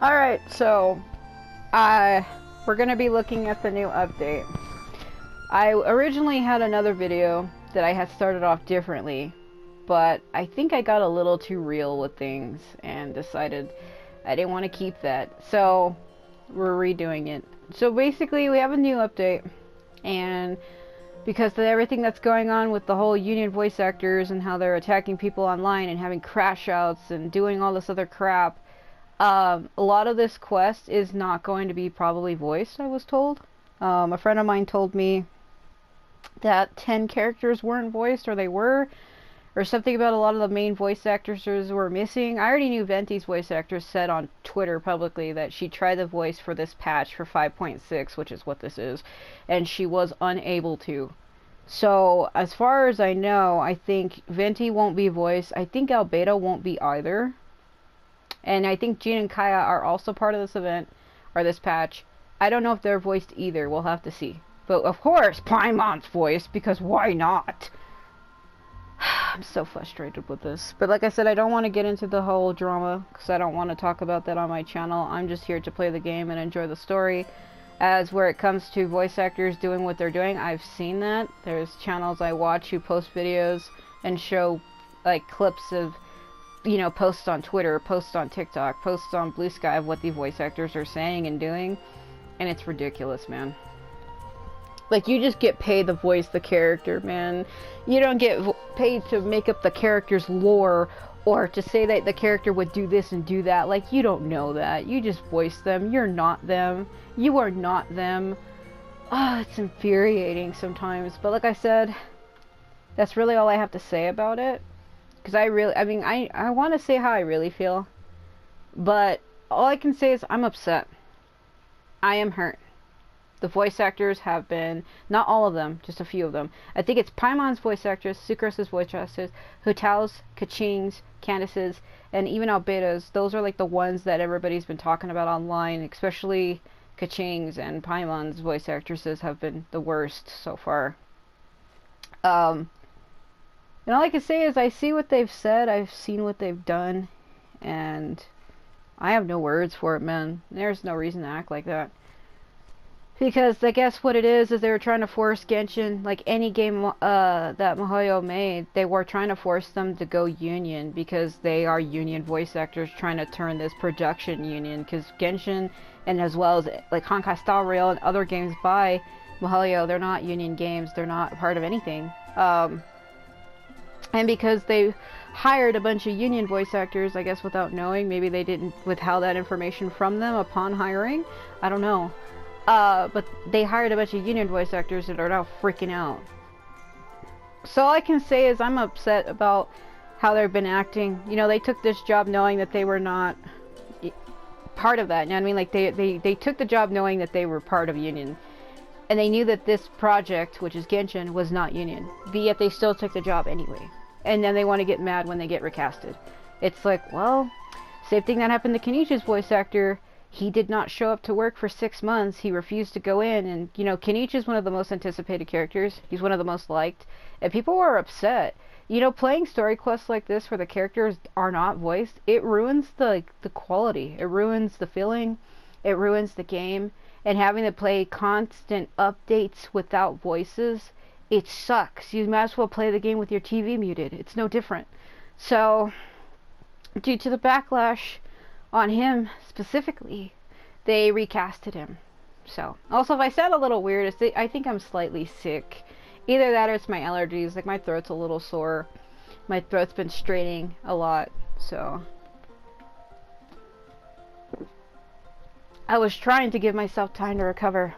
Alright, so we're gonna be looking at the new update. I originally had another video that I had started off differently, but I think I got a little too real with things and decided I didn't want to keep that. So we're redoing it. So basically we have a new update, and because of everything that's going on with the whole union voice actors and how they're attacking people online and having crash outs and doing all this other crap, a lot of this quest is not going to be probably voiced, I was told. A friend of mine told me that 10 characters weren't voiced, or they were, or something about a lot of the main voice actors were missing. I already knew Venti's voice actress said on Twitter publicly that she tried the voice for this patch for 5.6, which is what this is, and she was unable to. So, as far as I know, I think Venti won't be voiced. I think Albedo won't be either. And I think Jean and Kaya are also part of this event, or this patch. I don't know if they're voiced either. We'll have to see. But of course, Paimon's voiced, because why not? I'm so frustrated with this. But like I said, I don't want to get into the whole drama, because I don't want to talk about that on my channel. I'm just here to play the game and enjoy the story. As where it comes to voice actors doing what they're doing, I've seen that. There's channels I watch who post videos and show like clips of, you know, posts on Twitter, posts on TikTok, posts on Blue Sky of what the voice actors are saying and doing, and it's ridiculous, man. Like, you just get paid to voice the character, man. You don't get paid to make up the character's lore, or to say that the character would do this and do that. Like, you don't know that. You just voice them. You're not them. You are not them. Ah, it's infuriating sometimes. But like I said, that's really all I have to say about it. Because I want to say how I really feel, but all I can say is I'm upset. I am hurt. The voice actors have been, not all of them, just a few of them. I think it's Paimon's voice actress, Sucrose's voice actress, Hutao's, Kaching's, Candace's, and even Albedo's. Those are like the ones that everybody's been talking about online, especially Kaching's and Paimon's voice actresses have been the worst so far. And all I can say is I see what they've said, I've seen what they've done, and I have no words for it, man. There's no reason to act like that. Because I guess what it is they were trying to force Genshin, like any game that MiHoYo made, they were trying to force them to go union, because they are union voice actors trying to turn this production union, because Genshin, and as well as like Honkai Star Rail and other games by MiHoYo, they're not union games, they're not part of anything. And because they hired a bunch of union voice actors, I guess without knowing, maybe they didn't withheld that information from them upon hiring, I don't know. But they hired a bunch of union voice actors that are now freaking out. So all I can say is I'm upset about how they've been acting. You know, they took this job knowing that they were not part of that. You know what I mean? Like, they took the job knowing that they were part of union. And they knew that this project, which is Genshin, was not union. But yet they still took the job anyway. And then they want to get mad when they get recasted. It's like, well, same thing that happened to Kenichi's voice actor. He did not show up to work for 6 months. He refused to go in. And, you know, Kenichi is one of the most anticipated characters. He's one of the most liked. And people were upset. You know, playing story quests like this where the characters are not voiced, it ruins the quality. It ruins the feeling. It ruins the game. And having to play constant updates without voices, it sucks. You might as well play the game with your TV muted. It's no different. So, due to the backlash on him specifically, they recasted him. So, also, if I sound a little weird, I think I'm slightly sick. Either that or it's my allergies. Like, my throat's a little sore. My throat's been straining a lot, so I was trying to give myself time to recover.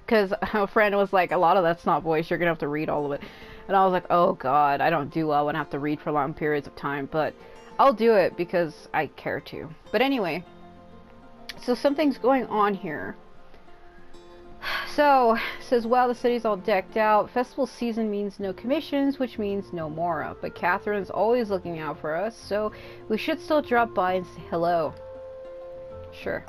Because a friend was like, a lot of that's not voice, you're going to have to read all of it. And I was like, oh god, I don't do well when I have to read for long periods of time. But I'll do it because I care to. But anyway, so something's going on here. So, it says, wow, the city's all decked out. Festival season means no commissions, which means no Mora. But Catherine's always looking out for us, so we should still drop by and say hello. Sure.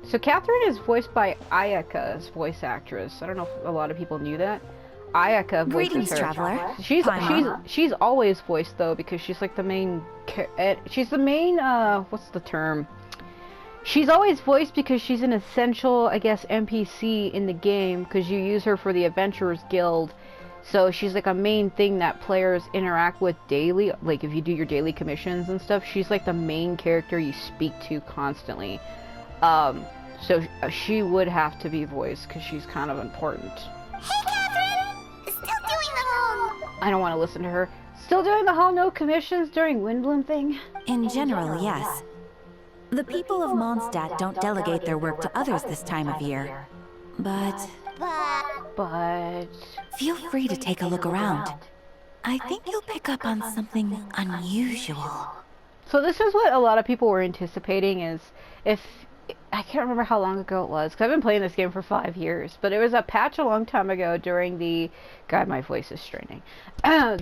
So Catherine is voiced by Ayaka's voice actress. I don't know if a lot of people knew that. Ayaka voices Greetings, her. traveler. She's always voiced though, because she's like the main. She's the main. What's the term? She's always voiced because she's an essential, I guess, NPC in the game, because you use her for the Adventurers Guild. So she's like a main thing that players interact with daily. Like if you do your daily commissions and stuff, she's like the main character you speak to constantly. So she would have to be voiced because she's kind of important. Hey, Catherine! Still doing the whole... I don't want to listen to her. Still doing the whole no commissions during Windbloom thing? In general, yes. The people of Mondstadt don't delegate their work to others this time of year. But feel free to take a look around. I think you'll pick up on something unusual. So this is what a lot of people were anticipating, is if... I can't remember how long ago it was, because I've been playing this game for 5 years, but it was a patch a long time ago during the... God, my voice is straining.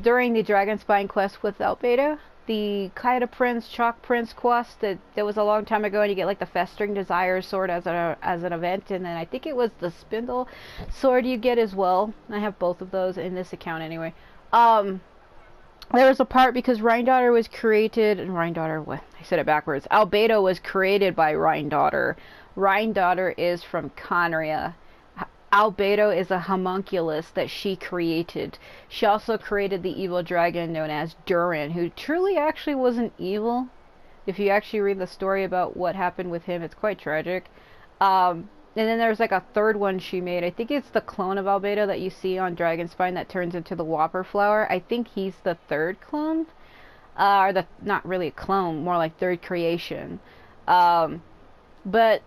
During the Dragonspine quest with Albedo. The Kaida Prince, Chalk Prince quest that was a long time ago, and you get like the Festering Desire sword as an event, and then I think it was the Spindle sword you get as well. I have both of those in this account anyway. There was a part because Rhine-Daughter was created, and what? I said it backwards. Albedo was created by Rhine-Daughter. Rhine-Daughter is from Conria. Albedo is a homunculus that she created. She also created the evil dragon known as Durin, who truly actually wasn't evil. If you actually read the story about what happened with him, it's quite tragic. And then there's like a third one she made. I think it's the clone of Albedo that you see on Dragonspine that turns into the Whopper Flower. I think he's the third clone. Or not really a clone, more like third creation. But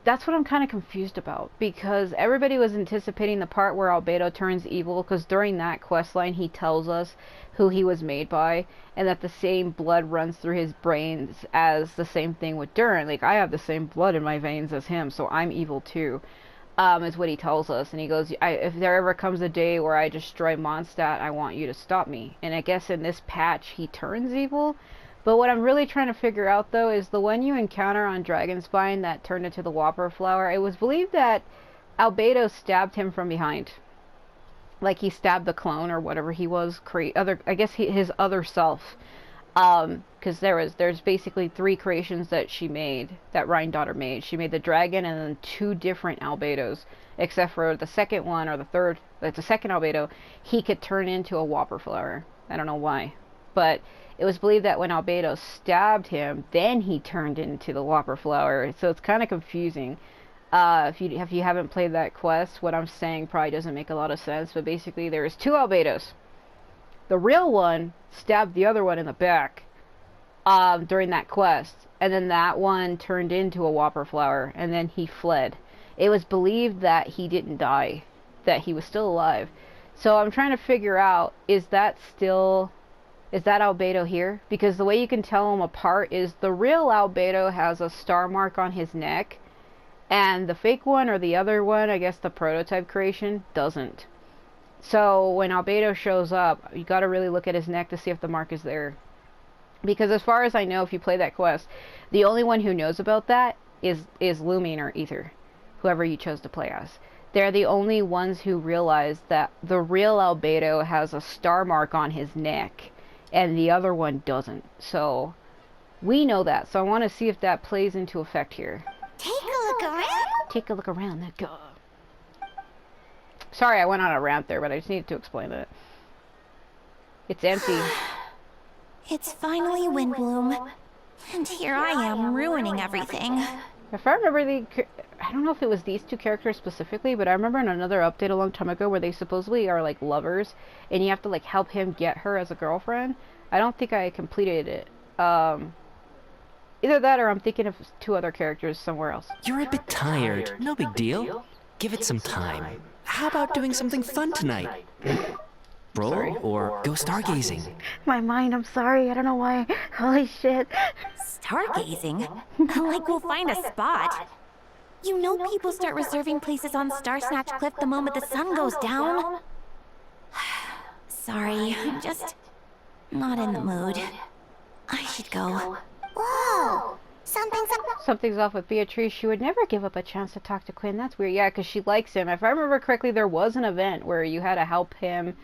that's what I'm kind of confused about, because everybody was anticipating the part where Albedo turns evil, because during that questline he tells us who he was made by, and that the same blood runs through his brains as the same thing with Durin. Like, I have the same blood in my veins as him, so I'm evil too, is what he tells us. And he goes, if there ever comes a day where I destroy Mondstadt, I want you to stop me. And I guess in this patch he turns evil. But what I'm really trying to figure out, though, is the one you encounter on Dragonspine that turned into the Whopper Flower. It was believed that Albedo stabbed him from behind. Like he stabbed the clone or whatever he was, I guess his other self. Because there's basically 3 creations that she made, that Rhine-Daughter made. She made the dragon and then 2 different Albedos. Except for the second one, or the second Albedo, he could turn into a Whopper Flower. I don't know why. But it was believed that when Albedo stabbed him, then he turned into the Whopper Flower. So it's kind of confusing. If you haven't played that quest, what I'm saying probably doesn't make a lot of sense. But basically, there's 2 Albedos. The real one stabbed the other one in the back during that quest. And then that one turned into a Whopper Flower. And then he fled. It was believed that he didn't die. That he was still alive. So I'm trying to figure out, is that Albedo here? Because the way you can tell them apart is the real Albedo has a star mark on his neck, and the fake one, or the other one, I guess the prototype creation, doesn't. So when Albedo shows up, you gotta really look at his neck to see if the mark is there. Because as far as I know, if you play that quest, the only one who knows about that is Lumine or Ether, whoever you chose to play as. They're the only ones who realize that the real Albedo has a star mark on his neck, and the other one doesn't. So we know that. So I want to see if that plays into effect here. Take a look around. Take a look around. Let's go. Sorry, I went on a rant there, but I just needed to explain it. It's empty. It's finally Windbloom, and here I am ruining everything. If I remember I don't know if it was these 2 characters specifically, but I remember in another update a long time ago where they supposedly are like lovers, and you have to like help him get her as a girlfriend. I don't think I completed it. Either that or I'm thinking of 2 other characters somewhere else. You're a bit tired. No big deal. Give it some time. How about doing something fun tonight? Roll or go stargazing? My mind, I'm sorry. I don't know why. Holy shit. Stargazing? Like we'll find a spot. You know people start reserving places on Star Snatch Cliff the moment the sun goes down. Sorry, I'm just not in the mood. I should go. Whoa! Something's off with Beatrice. She would never give up a chance to talk to Quinn. That's weird. Yeah, because she likes him. If I remember correctly, there was an event where you had to help him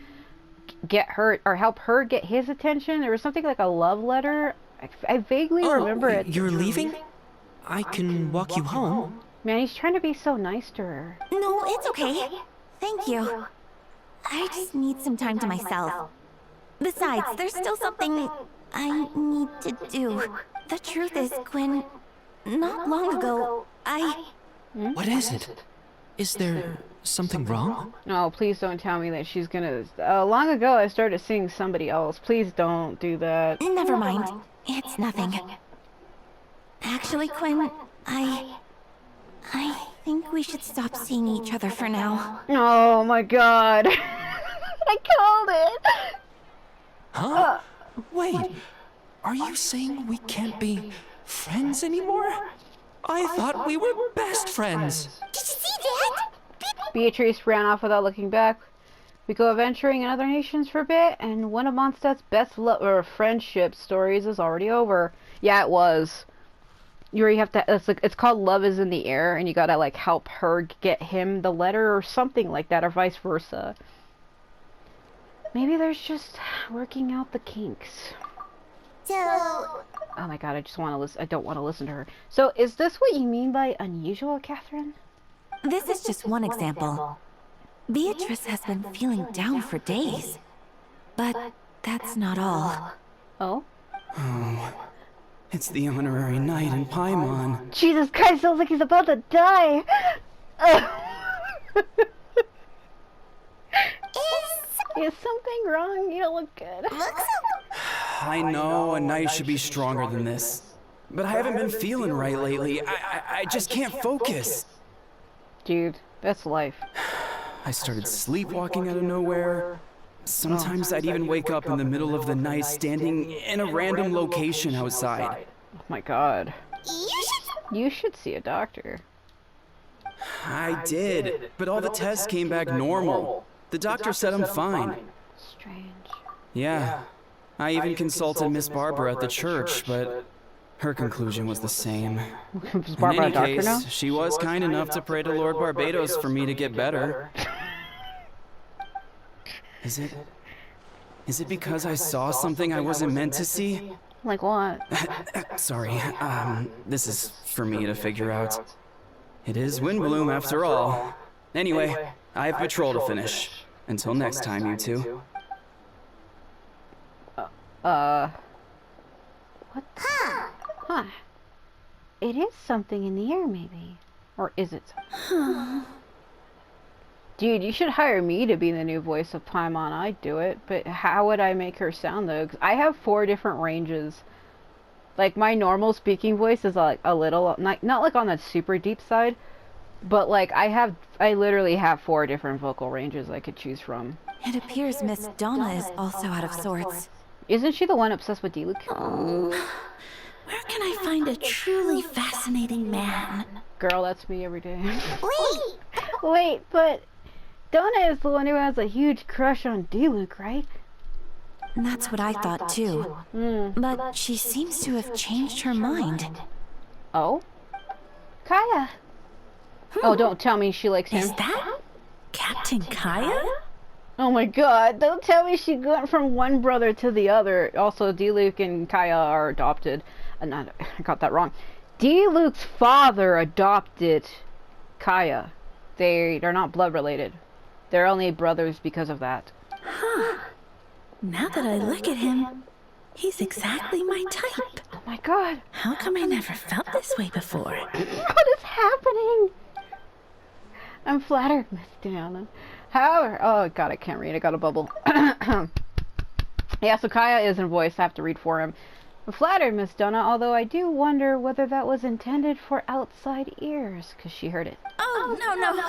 get her, or help her get his attention. There was something like a love letter. I vaguely remember it. You're leaving? I can walk you home. Man, he's trying to be so nice to her. No, it's okay. Thank you. I just need some time to myself. Besides, there's still something I need to do. The truth is, Quinn, not long ago, What is it? Is there something wrong? No, please don't tell me that she's gonna... long ago, I started seeing somebody else. Please don't do that. Never mind. It's nothing. Actually, Quinn, I think we should stop seeing each other for now. Oh my god. I called it! Huh? Wait, are you saying we can't be friends anymore? I thought we were best friends. Did you see that? Beatrice ran off without looking back. We go adventuring in other nations for a bit, and one of Mondstadt's best friendship stories is already over. Yeah, it was. You have to. It's called Love Is in the Air, and you gotta like help her get him the letter or something like that, or vice versa. Maybe there's just working out the kinks. So, Oh my god, I just want to listen. I don't want to listen to her. So, is this what you mean by unusual, Catherine? This is just one example. Beatrice has been feeling down for days. But that's not all. Oh? Oh, it's the honorary knight in Paimon. Jesus Christ, sounds like he's about to die! Is something wrong? You don't look good. I know a knight should be stronger than this, but I haven't been feeling right lately. I just can't focus. Dude, that's life. I started sleepwalking out of nowhere. Sometimes I'd even wake up in the middle of the night standing in a random location outside. Oh my god. you should... You should see a doctor. I did, but all the tests came back normal. The doctor said I'm fine. Strange. Yeah, I even consulted Miss Barbara at the church, but her conclusion was the same. Was In Barbara a any doctor case, now? she was kind enough to pray to Lord Barbados for me to get better. Is it because I saw something I wasn't meant to see? Like what? Sorry, this is for me to figure out. It is Windbloom after all. Anyway, I have patrol to finish. Until next time, you two. What? Huh. It is something in the air, maybe. Or is it something? Dude, you should hire me to be the new voice of Paimon. I'd do it. But how would I make her sound, though? 'Cause I have 4 different ranges. Like, my normal speaking voice is like a little... not like on the super deep side. But, like, I literally have 4 different vocal ranges I could choose from. It appears Miss Donna is also out of sorts. Isn't she the one obsessed with Diluc? Where can I find a truly fascinating man? Girl, that's me every day. Wait! Wait, but... Donna is the one who has a huge crush on Diluc, right? That's what I thought too. But she seems to have changed her mind. Oh? Kaya! Oh, don't tell me she likes him. Is that Captain Kaya? Oh my god, don't tell me she went from one brother to the other. Also, Diluc and Kaya are adopted. I got that wrong. Diluc's father adopted Kaya. They're not blood related. They're only brothers because of that. Huh. Now that I look at him, he's exactly my type. Oh my god. How come I never felt this way before? What is happening? I'm flattered, Miss Diana. However, oh god, I can't read. I got a bubble. Yeah, so Kaya isn't voiced. I have to read for him. I'm flattered, Miss Donna, although I do wonder whether that was intended for outside ears, because she heard it. Oh, no.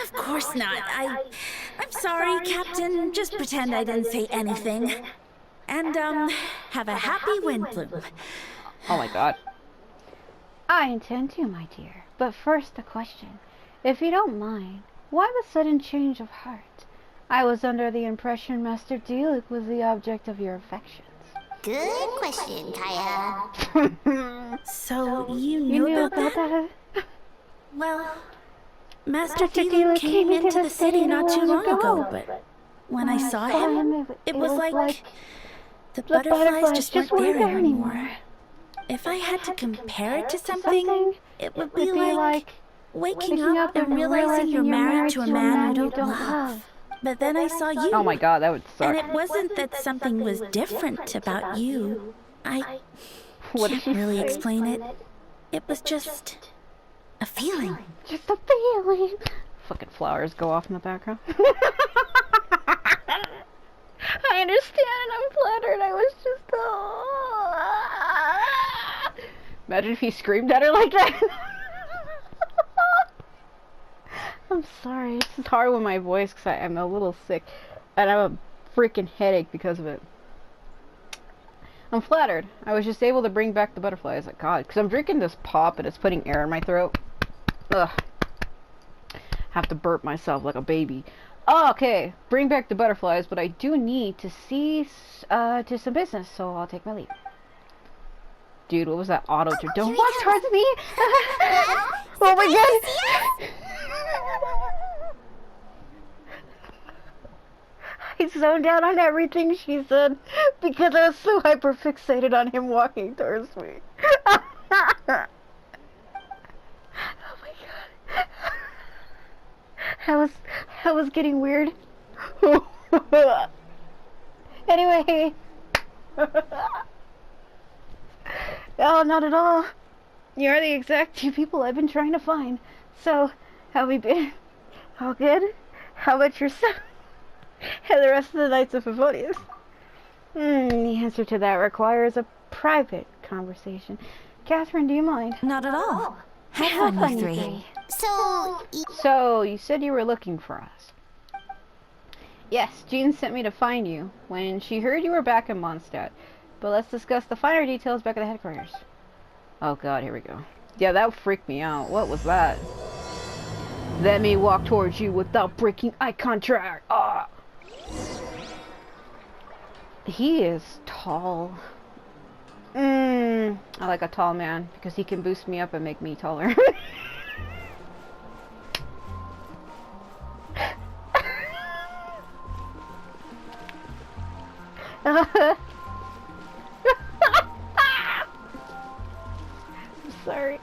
Of course not. I'm sorry, Captain. Just pretend I didn't say anything. And, have a happy Windbloom. Oh my god. I intend to, my dear. But first, a question. If you don't mind, why the sudden change of heart? I was under the impression Master Diluc was the object of your affections. Good question, Kaya. So you knew about that? Well, Master Dilu came into the city not too long ago, but when I saw him, it was like the butterflies just weren't there anymore. If I had to compare it to something, it would be like waking up and realizing you're married to a man you don't love. But then I saw you. Oh my god, that would suck. And it wasn't that something was different about you. I can't really explain it. It was just a feeling. Just a feeling. Fucking flowers go off in the background. I understand. I'm flattered. I was just. Imagine if he screamed at her like that. I'm sorry. It's hard with my voice because I'm a little sick. And I have a freaking headache because of it. I'm flattered. I was just able to bring back the butterflies. Like, God, because I'm drinking this pop and it's putting air in my throat. Ugh. Have to burp myself like a baby. Oh, okay. Bring back the butterflies, but I do need to see to some business, so I'll take my leave. Dude, what was that auto? Don't walk towards me! Oh my god! I zoned out on everything she said because I was so hyperfixated on him walking towards me. Oh my god. That was getting weird. Anyway. Oh, not at all. You're the exact two people I've been trying to find. So, how we been? All good? How about yourself? And the rest of the Knights of Favonius? The answer to that requires a private conversation. Catherine, do you mind? Not at all. Have fun, you three. So, you said you were looking for us. Yes, Jean sent me to find you when she heard you were back in Mondstadt. But let's discuss the finer details back at the headquarters. Oh god, here we go. Yeah, that freaked me out. What was that? Let me walk towards you without breaking eye contact. Ah! He is tall. I like a tall man because he can boost me up and make me taller. I'm sorry.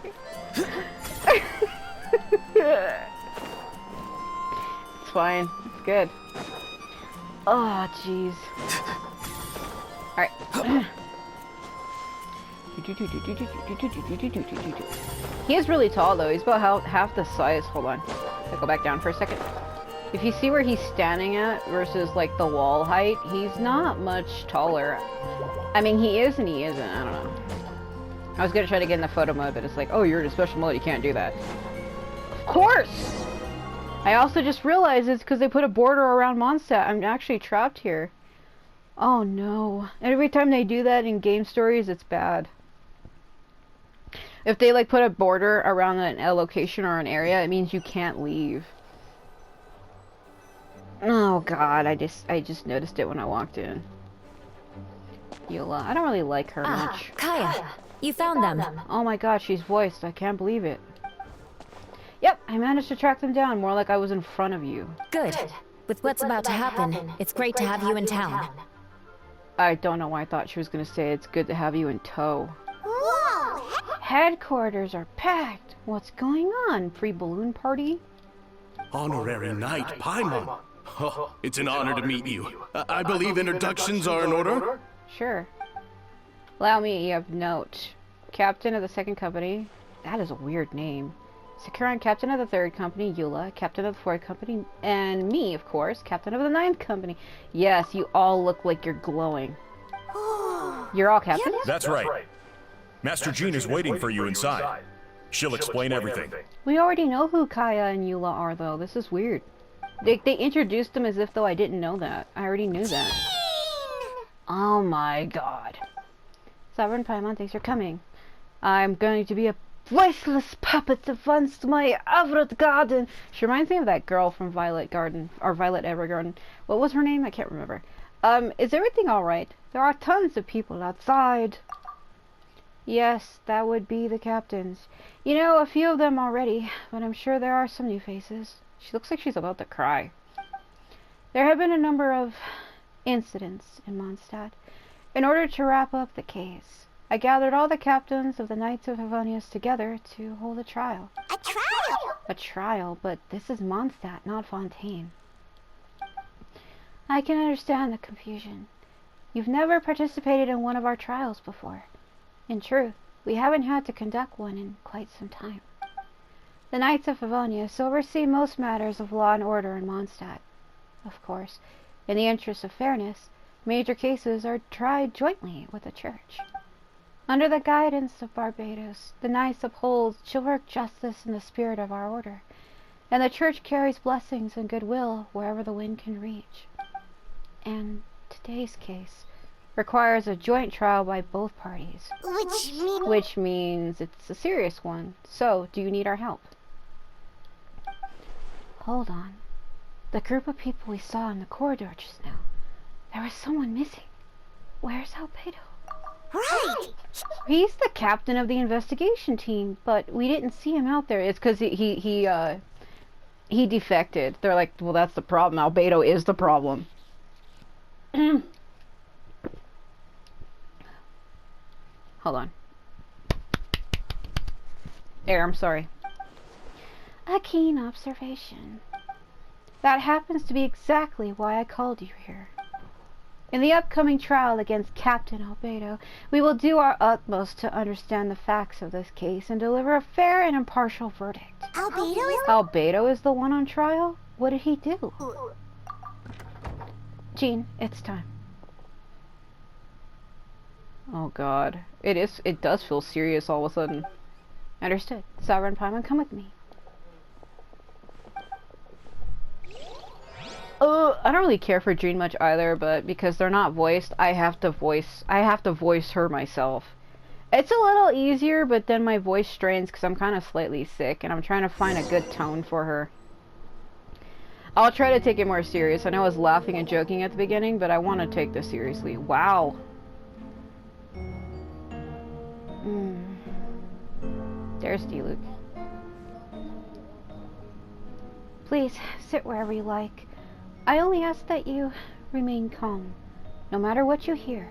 It's fine. It's good. Oh, jeez. Alright. He is really tall, though. He's about half the size. Hold on. I'll go back down for a second. If you see where he's standing at versus, like, the wall height, he's not much taller. I mean, he is and he isn't. I don't know. I was gonna try to get in the photo mode, but it's like, oh, you're in a special mode. You can't do that. Of course! I also just realized it's because they put a border around Mondstadt. I'm actually trapped here. Oh, no. Every time they do that in game stories, it's bad. If they, like, put a border around a location or an area, it means you can't leave. Oh god, I just noticed it when I walked in. Yola, I don't really like her much. Kaya, you found them. Oh my god, she's voiced. I can't believe it. Yep, I managed to track them down, more like I was in front of you. Good. With what's about to happen, it's great to have you in town. I don't know why I thought she was gonna say it's good to have you in tow. whoa! Headquarters are packed. What's going on? Free balloon party? Honorary Knight Paimon. Oh, it's an honor to meet you. I believe introductions are in order? Sure. Allow me, you have note. Captain of the second company. That is a weird name. Sakuran, captain of the third company. Eula, captain of the fourth company. And me, of course, captain of the ninth company. Yes, you all look like you're glowing. You're all captains? That's right. Master Jean is waiting for you inside. She'll explain everything. We already know who Kaya and Eula are, though. This is weird. They introduced them as if though I didn't know that. I already knew that. Oh my god. Sovereign Paimon, thanks for coming. I'm going to be a voiceless puppet once my favorite garden. She reminds me of that girl from Violet Garden, or Violet Evergarden. What was her name? I can't remember. Is everything alright? There are tons of people outside. Yes, that would be the captains. You know, a few of them already, but I'm sure there are some new faces. She looks like she's about to cry. There have been a number of incidents in Mondstadt. In order to wrap up the case, I gathered all the captains of the Knights of Favonius together to hold a trial. A trial? A trial, but this is Mondstadt, not Fontaine. I can understand the confusion. You've never participated in one of our trials before. In truth, we haven't had to conduct one in quite some time. The Knights of Favonius oversee most matters of law and order in Mondstadt. Of course, in the interest of fairness, major cases are tried jointly with the Church. Under the guidance of Barbados, the Knights uphold chivalric justice in the spirit of our order, and the Church carries blessings and goodwill wherever the wind can reach. And today's case requires a joint trial by both parties. Which means it's a serious one. So, do you need our help? Hold on. The group of people we saw in the corridor just now. There was someone missing. Where's Albedo? Right! He's the captain of the investigation team, but we didn't see him out there. It's because he defected. They're like, well, that's the problem. Albedo is the problem. Hold on. Air, I'm sorry. A keen observation. That happens to be exactly why I called you here. In the upcoming trial against Captain Albedo, we will do our utmost to understand the facts of this case and deliver a fair and impartial verdict. Albedo is the one on trial? What did he do? Jean, it's time. Oh god. It does feel serious all of a sudden. Understood. Sovereign Paimon, come with me. I don't really care for Jean much either, but because they're not voiced, I have to voice her myself. It's a little easier, but then my voice strains because I'm kind of slightly sick, and I'm trying to find a good tone for her. I'll try to take it more serious. I know I was laughing and joking at the beginning, but I want to take this seriously. Wow. There's Diluc. Please, sit wherever you like. I only ask that you remain calm. No matter what you hear,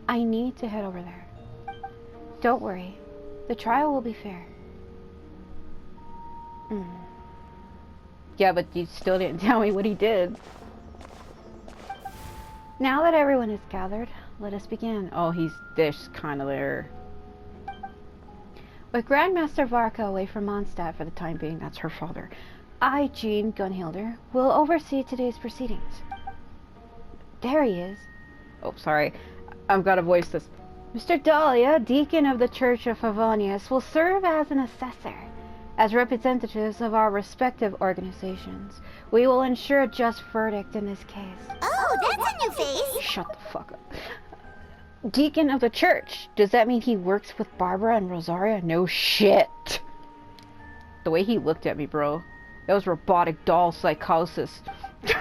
I need to head over there. Don't worry. The trial will be fair. Yeah, but you still didn't tell me what he did. Now that everyone is gathered, let us begin. Oh, he's this kind of there. With Grandmaster Varka away from Mondstadt for the time being, that's her father, I, Jean Gunhilder, will oversee today's proceedings. There he is. Oh, sorry. I've got to voice this. Mr. Dahlia, Deacon of the Church of Favonius, will serve as an assessor. As representatives of our respective organizations, we will ensure a just verdict in this case. Oh, that's a new face! Shut the fuck up. Deacon of the Church. Does that mean he works with Barbara and Rosaria? No shit. The way he looked at me, bro. That was robotic doll psychosis. I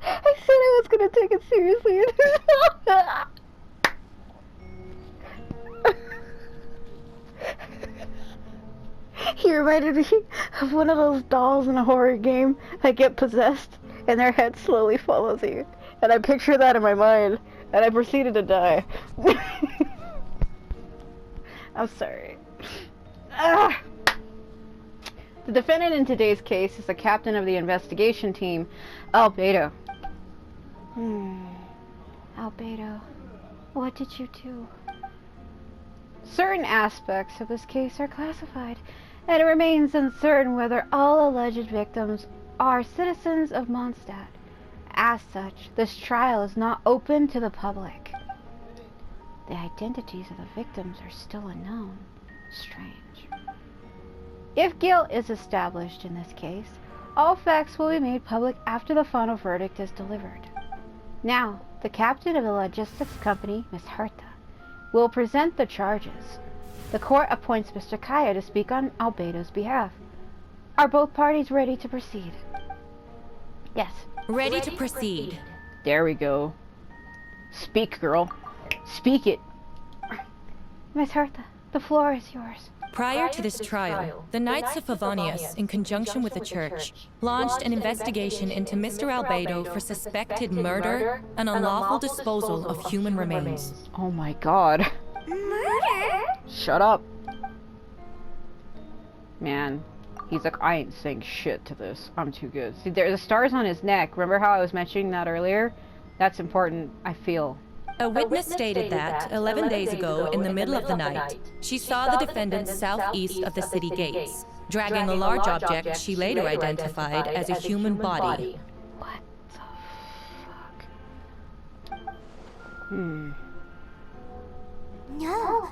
said I was gonna take it seriously. He reminded me of one of those dolls in a horror game that get possessed and their head slowly follows you. And I picture that in my mind, and I proceeded to die. I'm sorry. Ah! The defendant in today's case is the captain of the investigation team, Albedo. Albedo, what did you do? Certain aspects of this case are classified, and it remains uncertain whether all alleged victims are citizens of Mondstadt. As such, this trial is not open to the public. The identities of the victims are still unknown. Strange. If guilt is established in this case, all facts will be made public after the final verdict is delivered. Now, the captain of the logistics company, Miss Herta, will present the charges. The court appoints Mr. Kaya to speak on Albedo's behalf. Are both parties ready to proceed? Yes. Ready to proceed. There we go. Speak, girl. Speak it. Miss Hertha, the floor is yours. Prior to this trial, the Knights of Favonius, in conjunction with the Church, launched an investigation into Mr. Albedo for suspected murder and unlawful disposal of human remains. Oh my god. Murder? Shut up. Man, he's like, I ain't saying shit to this. I'm too good. See, there's the stars on his neck. Remember how I was mentioning that earlier? That's important, I feel. A witness stated that, 11 days ago, in the middle of the night, she saw the defendant southeast of the city gates, dragging a large object she later identified as a human body. What the fuck? No.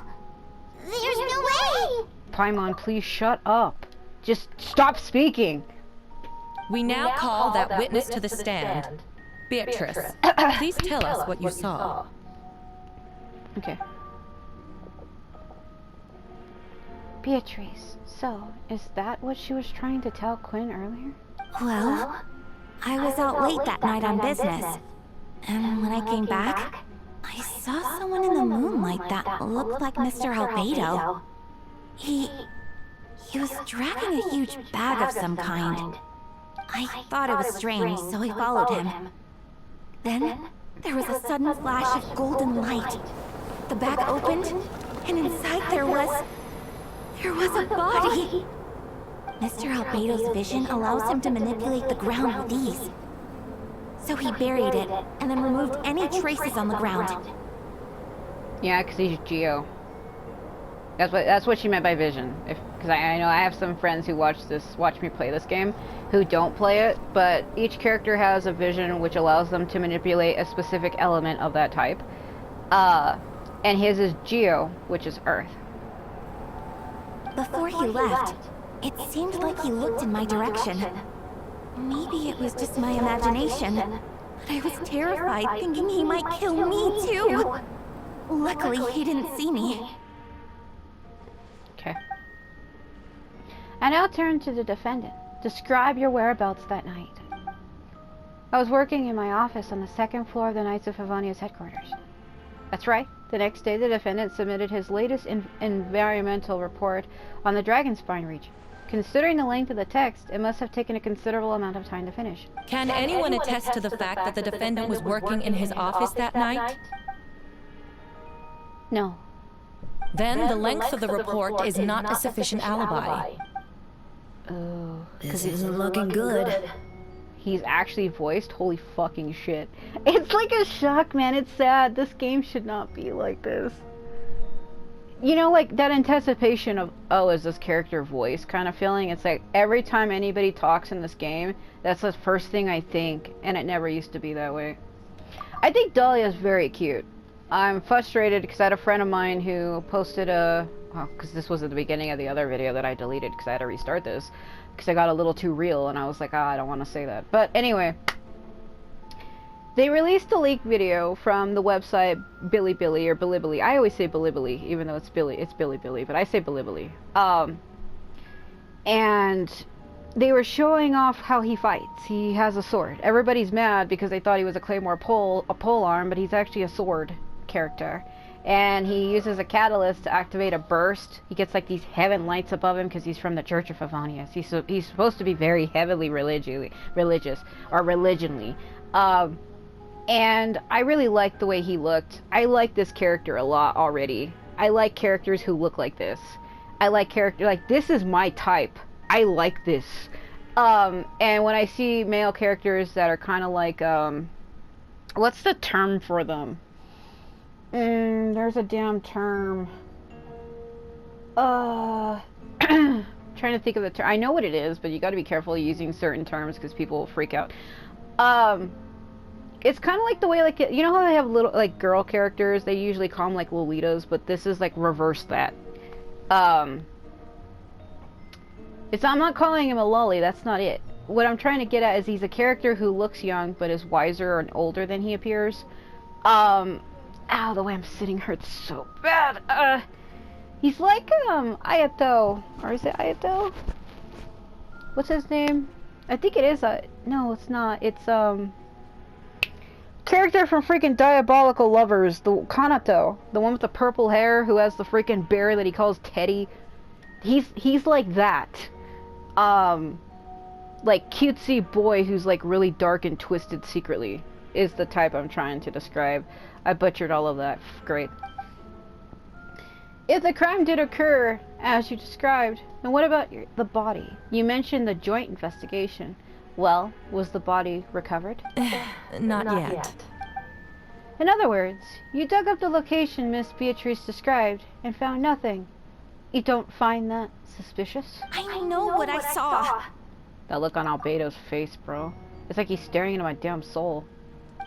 There's no way! Paimon, please shut up. Just stop speaking. We now call that witness to the stand. Beatrice, please tell us what you saw. Okay. Beatrice, so, is that what she was trying to tell Quinn earlier? Well, I was out late that night on business. And when I came back, I saw someone in the moonlight that looked like Mr. Albedo. He was dragging a huge bag of some kind. I thought it was strange, so I followed him. Then, there was a sudden flash of golden light. The bag opened, and inside there was a body. Mr. Albedo's vision allows him to manipulate the ground with ease. So he buried it, and then removed any traces on the ground. Yeah, because he's Geo. That's what she meant by vision. Because I know I have some friends who watch me play this game, who don't play it, but each character has a vision which allows them to manipulate a specific element of that type. And his is Geo, which is Earth. Before he left, it seemed like he looked in my direction. Maybe it was just my imagination, but I was terrified, thinking he might kill me too. Luckily, he didn't see me. Okay. I now turn to the defendant. Describe your whereabouts that night. I was working in my office on the second floor of the Knights of Favonius headquarters. That's right. The next day, the defendant submitted his latest environmental report on the Dragonspine region. Considering the length of the text, it must have taken a considerable amount of time to finish. Can anyone attest to the fact that the defendant was working in his office that night? No. Then the length of the report is not a sufficient alibi. Oh. This isn't looking good. He's actually voiced? Holy fucking shit. It's like a shock, man. It's sad. This game should not be like this. You know, like, that anticipation of, oh, is this character voice kind of feeling? It's like, every time anybody talks in this game, that's the first thing I think, and it never used to be that way. I think Dahlia is very cute. I'm frustrated because I had a friend of mine who posted a... Well, because this was at the beginning of the other video that I deleted because I had to restart this. Because I got a little too real, and I was like, I don't want to say that. But anyway... They released a leak video from the website Bilibili or Bilibili. I always say Bilibili, even though it's Bilibili, but I say Bilibili. And they were showing off how he fights. He has a sword. Everybody's mad because they thought he was a claymore pole arm, but he's actually a sword character. And he uses a catalyst to activate a burst. He gets like these heaven lights above him because he's from the Church of Favonius. He's supposed to be very heavily religious, or religionly. And I really liked the way he looked. I like this character a lot already. I like characters who look like this. I like character like this is my type. I like this. And when I see male characters that are kind of like what's the term for them? There's a damn term. Trying to think of the term. I know what it is, but you got to be careful using certain terms because people will freak out. It's kind of like the way, like, you know how they have little, like, girl characters? They usually call them, like, Lolitas, but this is, like, reverse that. I'm not calling him a lolly, that's not it. What I'm trying to get at is he's a character who looks young, but is wiser and older than he appears. Ow, the way I'm sitting hurts so bad. He's like, Ayato. Or is it Ayato? What's his name? I think it is, no, it's not. It's, character from freaking Diabolical Lovers, the Kanato, the one with the purple hair who has the freaking bear that he calls Teddy. He's like that. Like cutesy boy who's like really dark and twisted secretly is the type I'm trying to describe. I butchered all of that. Great. If the crime did occur as you described, then what about the body? You mentioned the joint investigation. Well, was the body recovered? Not yet. In other words, you dug up the location Miss Beatrice described and found nothing. You don't find that suspicious? I know what I saw. That look on Albedo's face, bro. It's like he's staring into my damn soul.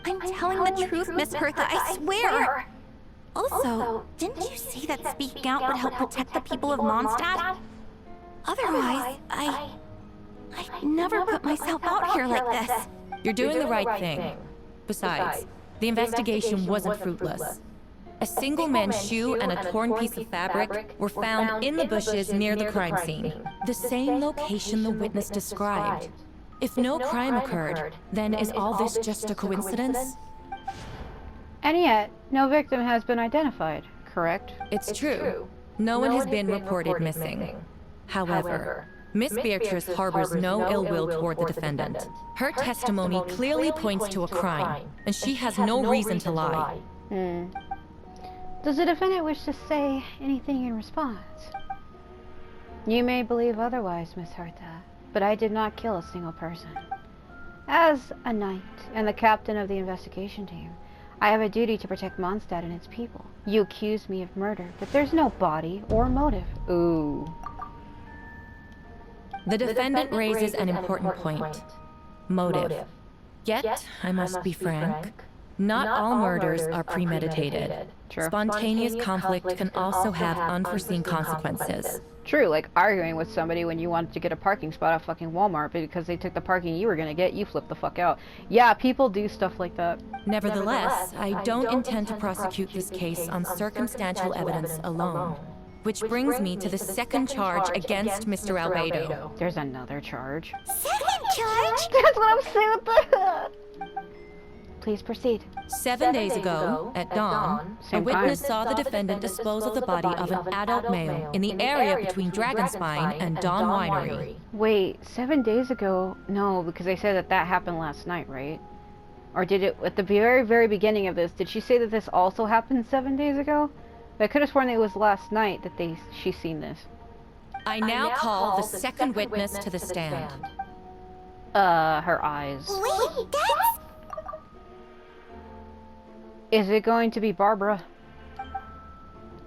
I'm telling the truth, Miss Hertha, I swear. Also, didn't you see that speaking out would help protect the people of Mondstadt? Otherwise, I'd never put myself out here like this. You're doing the right thing. Besides, the investigation wasn't fruitless. A single man's shoe and a torn piece of fabric were found in the bushes near the crime scene. The same location the witness described. If no crime occurred, then is all this just a coincidence? And yet, no victim has been identified, correct? It's true. No one has been reported missing. However, Miss Beatrice harbors no ill will toward the defendant. Her testimony clearly points to a crime, and she has no reason to lie. Does the defendant wish to say anything in response? You may believe otherwise, Miss Hertha, but I did not kill a single person. As a knight and the captain of the investigation team, I have a duty to protect Mondstadt and its people. You accuse me of murder, but there's no body or motive. Ooh. The defendant raises an important point. Motive. Yet, I must be frank, not all murders are premeditated. True. Spontaneous conflict can also have unforeseen consequences. True, like arguing with somebody when you wanted to get a parking spot at fucking Walmart, but because they took the parking you were gonna get, you flipped the fuck out. Yeah, people do stuff like that. Nevertheless, I don't intend to prosecute this case on circumstantial evidence alone. Which brings me to the second charge against Mr. Albedo. There's another charge. Second charge? That's what I'm saying with the... Please proceed. 7 days ago, at dawn, a witness saw the defendant dispose of the body of an adult male in the area between Dragonspine and Dawn Winery. Wait, 7 days ago? No, because they said that that happened last night, right? Or did it, at the very, very beginning of this, did she say that this also happened 7 days ago? I could have sworn it was last night that she's seen this. I now call the second witness to the stand. Her eyes. Wait, that's... Is it going to be Barbara?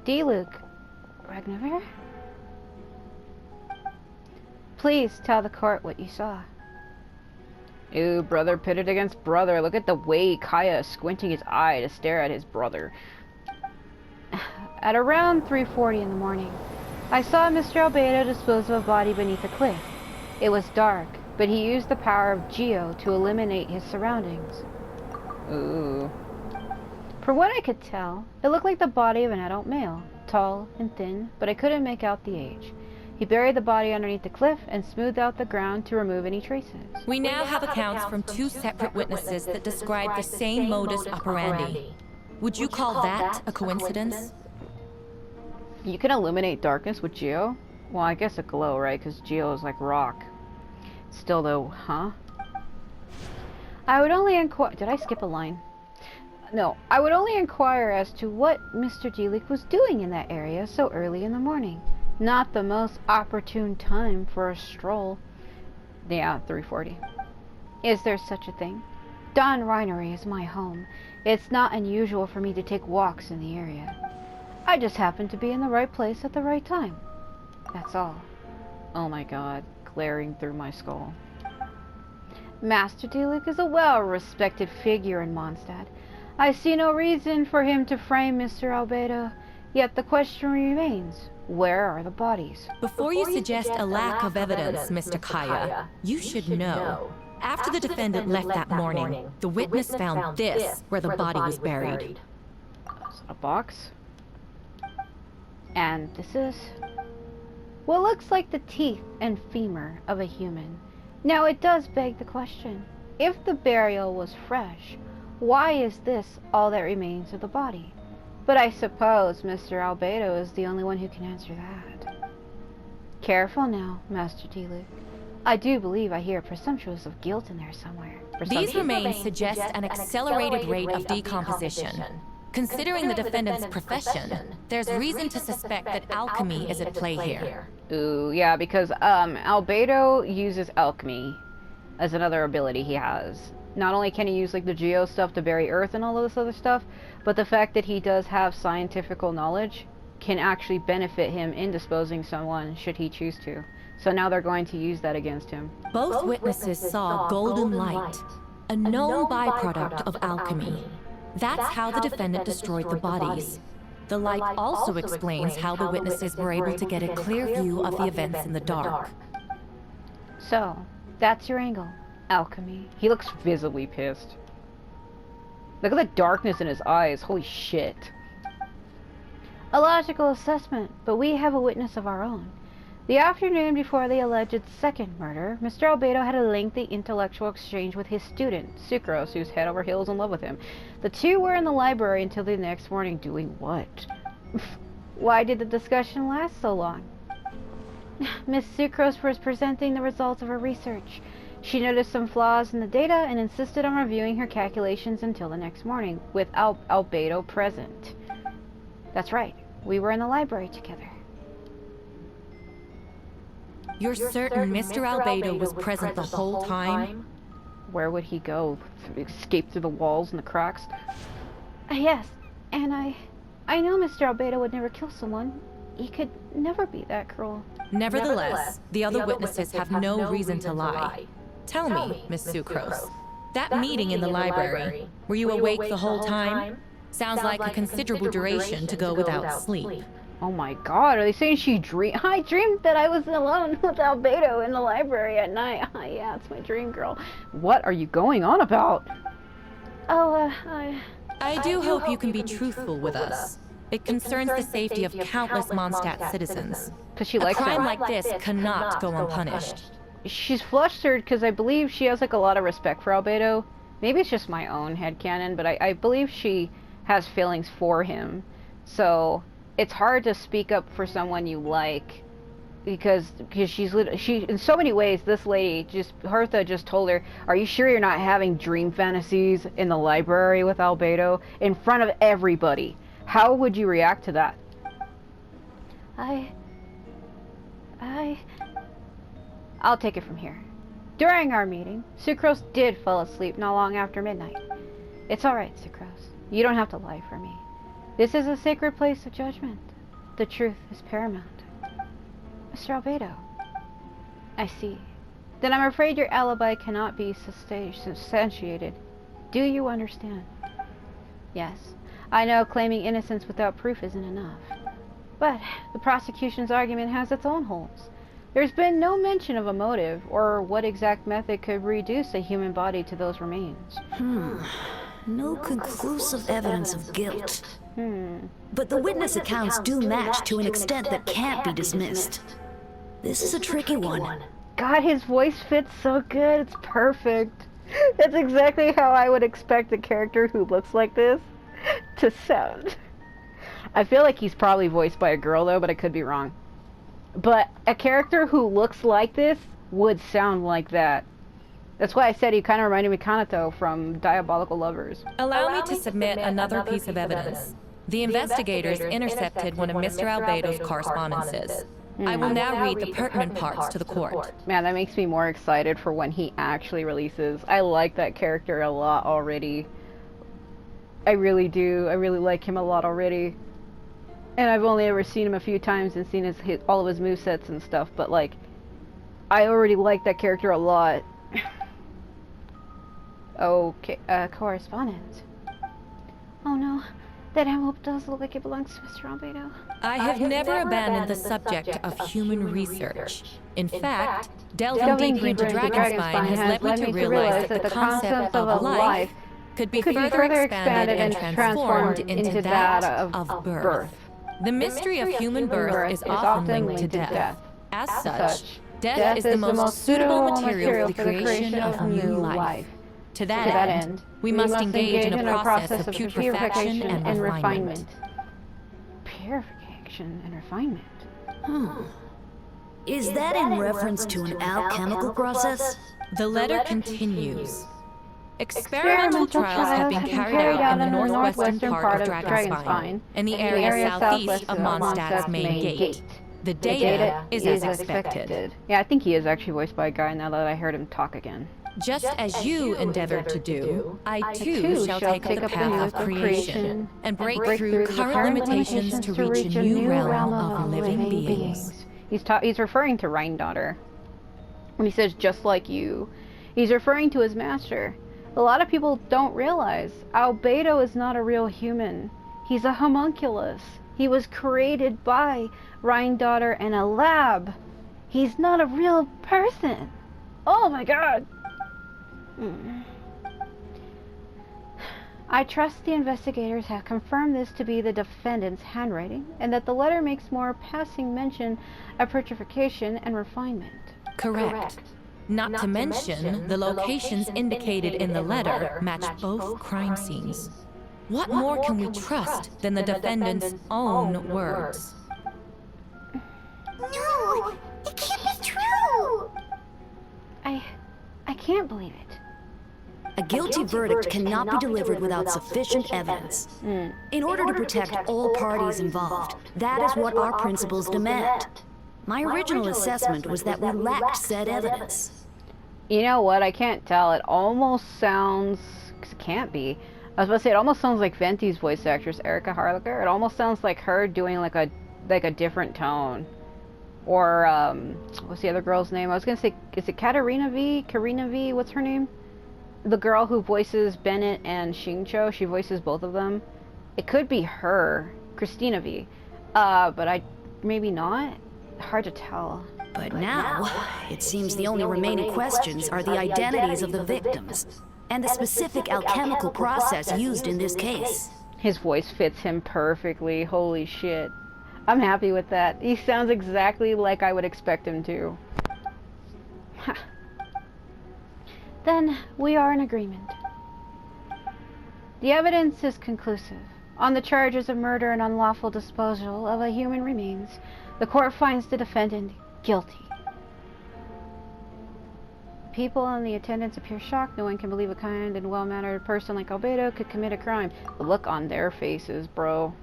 Luke Ragnavar? Please tell the court what you saw. Ooh, brother pitted against brother. Look at the way Kaya is squinting his eye to stare at his brother. At around 3:40 in the morning, I saw Mr. Albedo dispose of a body beneath a cliff. It was dark, but he used the power of Geo to eliminate his surroundings. Ooh. From what I could tell, it looked like the body of an adult male, tall and thin, but I couldn't make out the age. He buried the body underneath the cliff and smoothed out the ground to remove any traces. We now have accounts from two separate witnesses that describe the same modus operandi. Would you call that a coincidence? You can illuminate darkness with Geo? Well, I guess a glow, right? Because Geo is like rock. Still though, huh? I would only inquire... Did I skip a line? No, I would only inquire as to what Mr. Delik was doing in that area so early in the morning. Not the most opportune time for a stroll. Yeah, 3:40. Is there such a thing? Dawn Winery is my home. It's not unusual for me to take walks in the area. I just happened to be in the right place at the right time. That's all. Oh my god, glaring through my skull. Master Delik is a well-respected figure in Mondstadt. I see no reason for him to frame Mr. Albedo, yet the question remains, where are the bodies? Before you suggest a lack of evidence, Mr. Kaya, you should know. After the defendant left that morning, the witness found this where the body was buried. Is it a box? And this is what looks like the teeth and femur of a human. Now it does beg the question, if the burial was fresh, Why is this all that remains of the body? But I suppose Mr. Albedo is the only one who can answer that. Careful now, Master Diluc. I do believe I hear presumptuous of guilt in there somewhere. These remains suggest an accelerated rate of decomposition. Considering the defendant's profession, there's reason to suspect that alchemy is at play here. Ooh, yeah, because Albedo uses alchemy as another ability he has. Not only can he use like the geo stuff to bury earth and all of this other stuff, but the fact that he does have scientifical knowledge can actually benefit him in disposing someone should he choose to. So now they're going to use that against him. Both witnesses saw golden light, a known byproduct of alchemy. That's how the defendant destroyed the bodies. The light also explains how the witnesses were able to get a clear view of the events in the dark. So, that's your angle. Alchemy. He looks visibly pissed. Look at the darkness in his eyes. Holy shit. A logical assessment, but we have a witness of our own. The afternoon before the alleged second murder, Mr. Albedo had a lengthy intellectual exchange with his student, Sucrose, who's head over heels in love with him. The two were in the library until the next morning doing what? Why did the discussion last so long? Miss Sucrose was presenting the results of her research. She noticed some flaws in the data and insisted on reviewing her calculations until the next morning, with Albedo present. That's right, we were in the library together. You're certain Mr. Albedo was present the whole time? Where would he go? Escape through the walls and the cracks? Yes, and I know Mr. Albedo would never kill someone. He could never be that cruel. Nevertheless, the other witnesses have no reason to lie. Tell me, Miss Sucrose, that meeting in the library, were you awake the whole time? Sounds like a considerable duration to go without sleep. Oh my god, are they saying she dreamed? I dreamed that I was alone with Albedo in the library at night. Yeah, it's my dream, girl. What are you going on about? Oh, I do hope you can be truthful with us. It concerns the safety of countless Mondstadt citizens. Because she likes a crime him. like this cannot go unpunished. She's flustered because I believe she has like a lot of respect for Albedo. Maybe it's just my own headcanon, but I believe she has feelings for him. So it's hard to speak up for someone you like because she in so many ways, this lady Hertha just told her, are you sure you're not having dream fantasies in the library with Albedo in front of everybody? How would you react to that? I'll take it from here. During our meeting, Sucrose did fall asleep not long after midnight. It's alright, Sucrose. You don't have to lie for me. This is a sacred place of judgment. The truth is paramount. Mr. Albedo. I see. Then I'm afraid your alibi cannot be substantiated. Do you understand? Yes. I know claiming innocence without proof isn't enough. But the prosecution's argument has its own holes. There's been no mention of a motive, or what exact method could reduce a human body to those remains. No conclusive evidence of guilt. But the witness accounts do match to an extent that can't be dismissed. This is a tricky one. God, his voice fits so good. It's perfect. That's exactly how I would expect a character who looks like this to sound. I feel like he's probably voiced by a girl though, but I could be wrong. But a character who looks like this would sound like that. That's why I said he kind of reminded me of Kanato from Diabolical Lovers. Allow me to submit another piece of evidence. The investigators intercepted one of Mr. Albedo's correspondences. I will now read the pertinent parts to the court. Man, that makes me more excited for when he actually releases. I like that character a lot already. I really do. I really like him a lot already. And I've only ever seen him a few times and seen all of his movesets and stuff, but like, I already like that character a lot. Okay, correspondence. Oh no, that envelope does look like it belongs to Mr. Albedo. I have never abandoned the subject of human research. In fact, delving deeper into Dragonspine has led me to realize that the concept of life could be further expanded and transformed into that of birth. The mystery of human birth is often linked to death. As such, death is the most suitable material for the creation of new life. To that end, we must engage in a process of putrefaction and refinement. Purification and refinement. Is that in reference to an alchemical process? The letter continues. Experimental trials have been carried out in the northwestern part of Dragonspine, and the area southeast of Mondstadt's main gate. The data is as expected. Yeah, I think he is actually voiced by a guy now that I heard him talk again. Just as you endeavored to do, I too shall take up the path of creation and break through current limitations to reach a new realm of living beings. He's referring to Rheindotter. When he says, just like you, he's referring to his master. A lot of people don't realize Albedo is not a real human. He's a homunculus. He was created by Rheindotter in a lab. He's not a real person. Oh my god. I trust the investigators have confirmed this to be the defendant's handwriting, and that the letter makes more passing mention of purification and refinement. Correct. Not to mention, the locations indicated in the letter match both crime scenes. What more can we trust than the defendant's own words? No! It can't be true! I can't believe it. A guilty verdict cannot be delivered without sufficient evidence. In order to protect all parties involved, that is what our principles demand. My original assessment was that we lacked said evidence. You know what? I can't tell. It almost sounds... Cause it can't be. I was about to say, it almost sounds like Venti's voice actress, Erica Harlacher. It almost sounds like her doing like a different tone. Or, what's the other girl's name? I was gonna say, is it Karina V? What's her name? The girl who voices Bennett and Xingqiu, she voices both of them. It could be her, Christina V. But maybe not? Hard to tell. But now, it seems the only remaining questions are the identities of the victims, and the specific alchemical process used in this case. His voice fits him perfectly, holy shit. I'm happy with that. He sounds exactly like I would expect him to. Then, we are in agreement. The evidence is conclusive. On the charges of murder and unlawful disposal of a human remains, the court finds the defendant guilty. People in the attendance appear shocked. No one can believe a kind and well-mannered person like Albedo could commit a crime. The look on their faces, bro.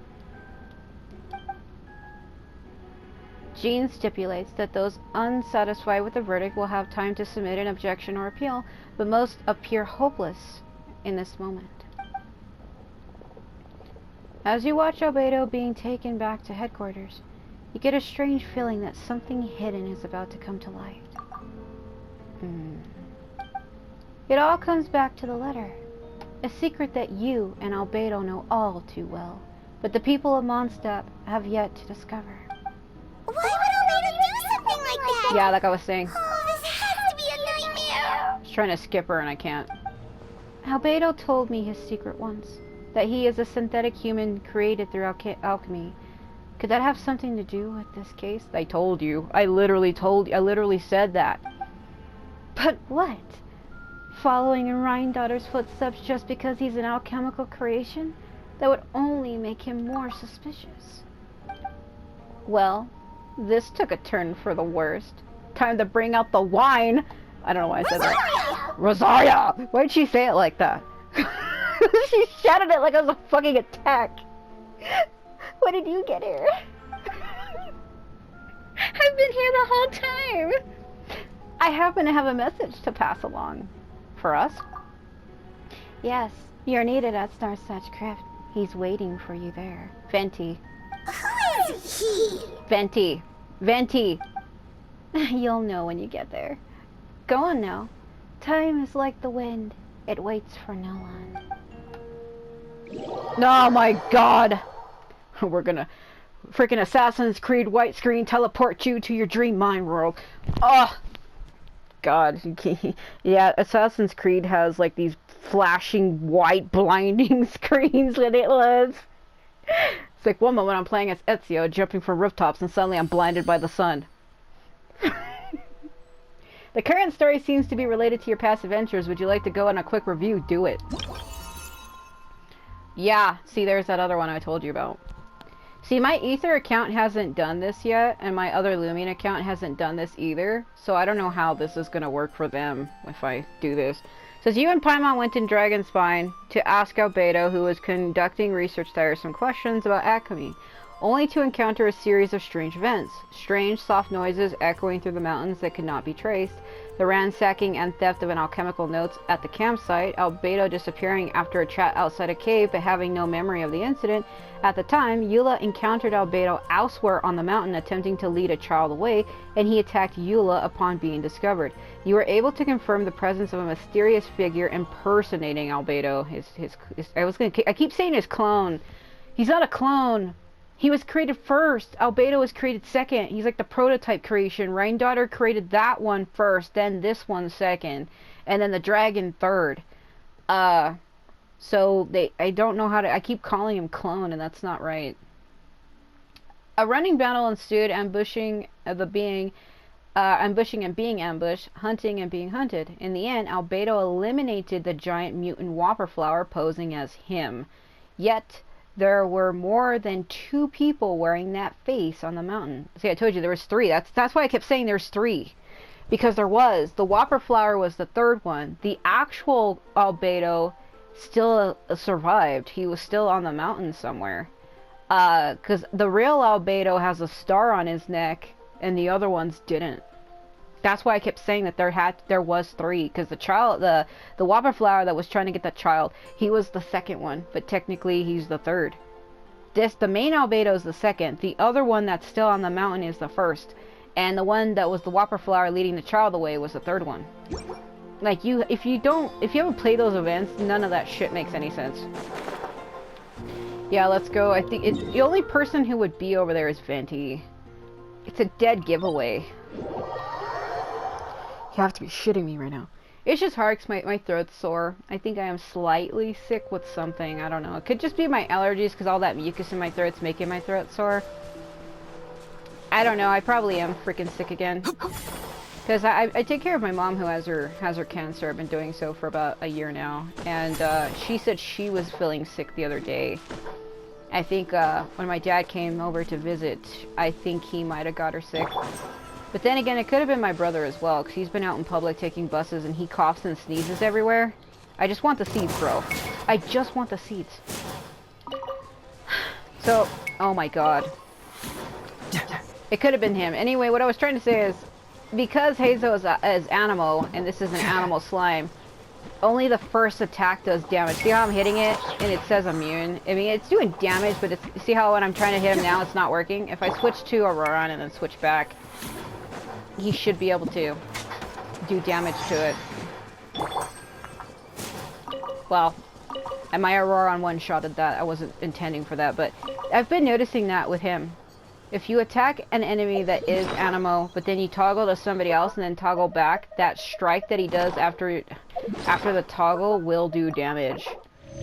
Jean stipulates that those unsatisfied with the verdict will have time to submit an objection or appeal, but most appear hopeless in this moment. As you watch Albedo being taken back to headquarters, you get a strange feeling that something hidden is about to come to light. It all comes back to the letter. A secret that you and Albedo know all too well, but the people of Mondstadt have yet to discover. Why would Albedo do something like that? Yeah, like I was saying. Oh, this has to be a nightmare! I was trying to skip her and I can't. Albedo told me his secret once, that he is a synthetic human created through alchemy. Could that have something to do with this case? I told you. I literally said that. But what? Following in Rheindotter's footsteps just because he's an alchemical creation? That would only make him more suspicious. Well, this took a turn for the worst. Time to bring out the wine! I don't know why I said that. Rosaria! Why'd she say it like that? She shouted it like it was a fucking attack. When did you get here? I've been here the whole time. I happen to have a message to pass along. For us? Yes, you're needed at Starset's crypt. He's waiting for you there. Venti. Who is he? Venti. Venti. You'll know when you get there. Go on now. Time is like the wind. It waits for no one. Oh my god! We're gonna freaking Assassin's Creed white screen teleport you to your dream mind world. Oh god. Yeah, Assassin's Creed has like these flashing white blinding screens when it loads. It's like one moment I'm playing as Ezio jumping from rooftops and suddenly I'm blinded by the sun. The current story seems to be related to your past adventures. Would you like to go on a quick review? Do it. Yeah, see, there's that other one I told you about. See, my Ether account hasn't done this yet, and my other Lumion account hasn't done this either, so I don't know how this is going to work for them if I do this. It says, you and Paimon went in Dragon's Spine to ask Albedo, who was conducting research there, some questions about alchemy, only to encounter a series of strange events. Strange, soft noises echoing through the mountains that could not be traced, the ransacking and theft of an alchemical notes at the campsite, Albedo disappearing after a chat outside a cave but having no memory of the incident. At the time, Eula encountered Albedo elsewhere on the mountain attempting to lead a child away, and he attacked Eula upon being discovered. You were able to confirm the presence of a mysterious figure impersonating Albedo. I keep saying his clone. He's not a clone. He was created first. Albedo was created second. He's like the prototype creation. Reindaughter created that one first, then this one second, and then the dragon third. So I don't know how to, I keep calling him clone, and that's not right. A running battle ensued, ambushing and being ambushed, hunting and being hunted. In the end, Albedo eliminated the giant mutant Whopperflower posing as him. Yet, there were more than 2 people wearing that face on the mountain. See, I told you there was 3. That's why I kept saying there's 3. Because there was. The Whopperflower was the 3rd one. The actual Albedo still survived. He was still on the mountain somewhere. Because the real Albedo has a star on his neck, and the other ones didn't. That's why I kept saying that there was 3, because the Whopperflower that was trying to get that child, he was the 2nd one, but technically he's the 3rd. The main Albedo is the 2nd. The other one that's still on the mountain is the 1st, and the one that was the Whopperflower leading the child away was the 3rd one. Like, if you haven't played those events, none of that shit makes any sense. Yeah, let's go. I think the only person who would be over there is Venti. It's a dead giveaway. You have to be shitting me right now. It's just hard because my throat's sore. I think I am slightly sick with something. I don't know. It could just be my allergies because all that mucus in my throat's making my throat sore. I don't know. I probably am freaking sick again. Because I take care of my mom who has her cancer. I've been doing so for about a year now. And she said she was feeling sick the other day. I think when my dad came over to visit, I think he might have got her sick. But then again, it could have been my brother as well, because he's been out in public taking buses and he coughs and sneezes everywhere. I just want the seeds, bro. I just want the seeds. So, oh my god. It could have been him. Anyway, what I was trying to say is, because Hazo is Animo, and this is an animal slime, only the first attack does damage. See how I'm hitting it, and it says immune? I mean, it's doing damage, but see how when I'm trying to hit him now, it's not working? If I switch to Auroran and then switch back, he should be able to do damage to it. Well, and my Auroran one-shotted that. I wasn't intending for that, but I've been noticing that with him. If you attack an enemy that is Animo, but then you toggle to somebody else and then toggle back, that strike that he does after the toggle will do damage.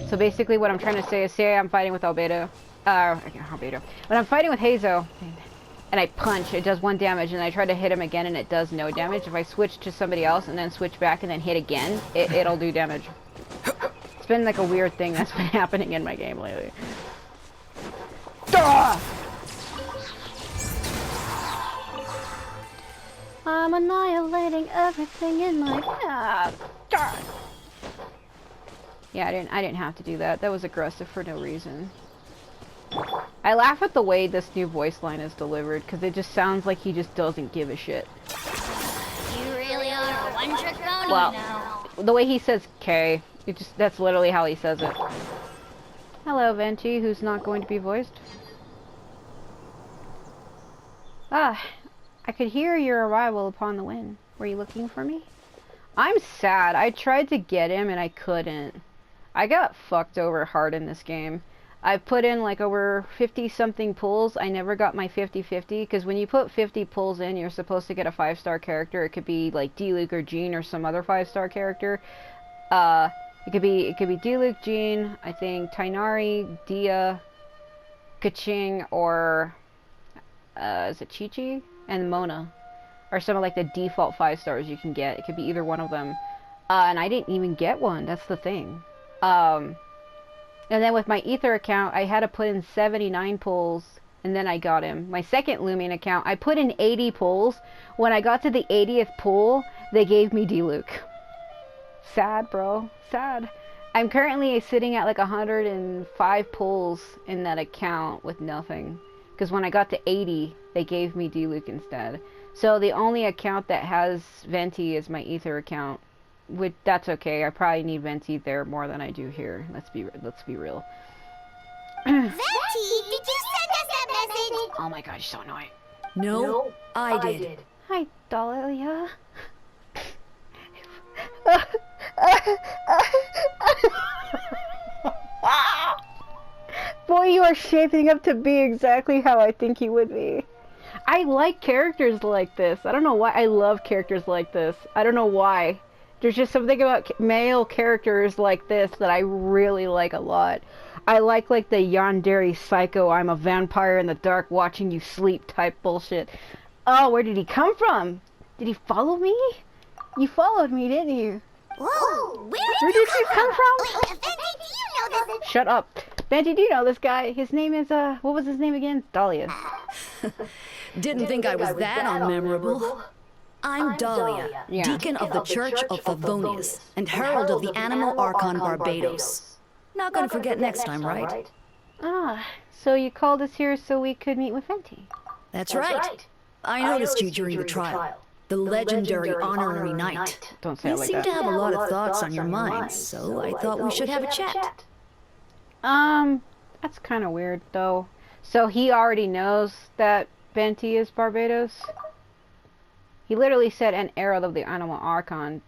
So basically what I'm trying to say is, say I'm fighting with Albedo. When I'm fighting with Hazo, and I punch, it does 1 damage, and I try to hit him again and it does no damage. If I switch to somebody else and then switch back and then hit again, it'll do damage. It's been like a weird thing that's been happening in my game lately. Duh! I'm annihilating everything in my path. Yeah, I didn't have to do that. That was aggressive for no reason. I laugh at the way this new voice line is delivered, because it just sounds like he just doesn't give a shit. You really are a one-trick pony now. The way he says K, that's literally how he says it. Hello, Venti, who's not going to be voiced. Ah, I could hear your arrival upon the wind. Were you looking for me? I'm sad. I tried to get him and I couldn't. I got fucked over hard in this game. I put in like over 50 something pulls. I never got my 50-50 because when you put 50 pulls in, you're supposed to get a 5-star character. It could be like D-Luke or Jean or some other 5-star character. It could be D-Luke, Jean, I think Tainari, Dia, Kaching, or is it Chi-Chi? And Mona are some of like the default 5 stars you can get. It could be either one of them. And I didn't even get one. That's the thing. And then with my Ether account, I had to put in 79 pulls, and then I got him. My second Lumion account, I put in 80 pulls. When I got to the 80th pull, they gave me D-Luke. Sad, bro. Sad. I'm currently sitting at like 105 pulls in that account with nothing. Because when I got to 80, they gave me D-Luke instead. So the only account that has Venti is my Ether account. Which, that's okay. I probably need Venti there more than I do here. Let's be real. Venti, did you send us that message? Oh my god, you're so annoying. No, I did. Hi, Dahlia. Boy, you are shaping up to be exactly how I think you would be. I like characters like this. I don't know why. I love characters like this. I don't know why. There's just something about male characters like this that I really like a lot. I like the yandere psycho, I'm a vampire in the dark watching you sleep type bullshit. Oh, where did he come from? Did he follow me? You followed me, didn't you? Whoa, Where did you come from? Wait, Venti, do you know this? Shut up. Venti, do you know this guy? His name is, what was his name again? Dahlia. Didn't think I was that unmemorable. I'm Dahlia, Yeah. Deacon of the Church of Favonius, and Herald of the Animal Archon Barbados. Not gonna forget next time, right? Ah, so you called us here so we could meet with Venti. That's right. I noticed you during the trial. The legendary honorary knight. Don't say You it like seem that. to have a lot of thoughts on your mind, so I thought we should have a chat. That's kind of weird, though. So he already knows that Venti is Barbados? He literally said an herald of the Animal Archon.